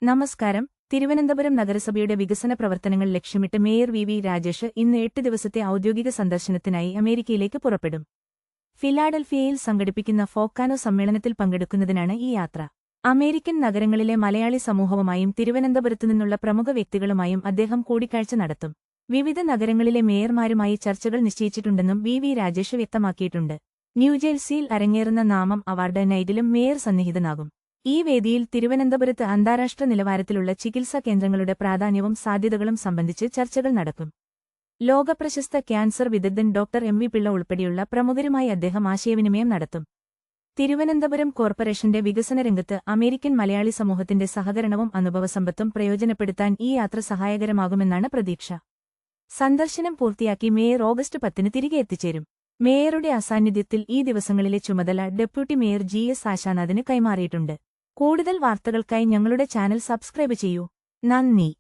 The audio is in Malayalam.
നമസ്കാരം. തിരുവനന്തപുരം നഗരസഭയുടെ വികസന പ്രവർത്തനങ്ങൾ ലക്ഷ്യമിട്ട് മേയർ വി രാജേഷ് ഇന്ന് 8 ദിവസത്തെ ഔദ്യോഗിക സന്ദർശനത്തിനായി അമേരിക്കയിലേക്ക് പുറപ്പെടും. ഫിലാഡൽഫിയയിൽ സംഘടിപ്പിക്കുന്ന ഫോക്കാനോ സമ്മേളനത്തിൽ പങ്കെടുക്കുന്നതിനാണ് ഈ യാത്ര. അമേരിക്കൻ നഗരങ്ങളിലെ മലയാളി സമൂഹവുമായും തിരുവനന്തപുരത്തുനിന്നുള്ള പ്രമുഖ വ്യക്തികളുമായും അദ്ദേഹം കൂടിക്കാഴ്ച നടത്തും. വിവിധ നഗരങ്ങളിലെ മേയർമാരുമായി ചർച്ചകൾ നിശ്ചയിച്ചിട്ടുണ്ടെന്നും വി രാജേഷ് വ്യക്തമാക്കിയിട്ടുണ്ട്. ന്യൂജേഴ്സിയിൽ അരങ്ങേറുന്ന നാമം അവാർഡ് നൈറ്റിലും മേയർ സന്നിഹിതനാകും. ഈ വേദിയിൽ തിരുവനന്തപുരത്ത് അന്താരാഷ്ട്ര നിലവാരത്തിലുള്ള ചികിത്സാ കേന്ദ്രങ്ങളുടെ പ്രാധാന്യവും സാധ്യതകളും സംബന്ധിച്ച് ചർച്ചകൾ നടക്കും. ലോകപ്രശസ്ത ക്യാൻസർ വിദഗ്ധൻ ഡോക്ടർ എം.വി. പിള്ള ഉൾപ്പെടെയുള്ള പ്രമുഖരുമായി അദ്ദേഹം ആശയവിനിമയം നടത്തും. തിരുവനന്തപുരം കോർപ്പറേഷന്റെ വികസന രംഗത്ത് അമേരിക്കൻ മലയാളി സമൂഹത്തിന്റെ സഹകരണവും അനുഭവസമ്പത്തും പ്രയോജനപ്പെടുത്താൻ ഈ യാത്ര സഹായകരമാകുമെന്നാണ് പ്രതീക്ഷ. സന്ദർശനം പൂർത്തിയാക്കി മേയർ ഓഗസ്റ്റ് 10 തിരികെ എത്തിച്ചേരും. മേയറുടെ അസാന്നിധ്യത്തിൽ ഈ ദിവസങ്ങളിലെ ചുമതല ഡെപ്യൂട്ടി മേയർ ജി.എസ്. ആശാനാഥിന് കൈമാറിയിട്ടുണ്ട്. കൂടുതൽ വാർത്തകൾക്കായി ഞങ്ങളുടെ ചാനൽ സബ്സ്ക്രൈബ് ചെയ്യൂ. നന്ദി.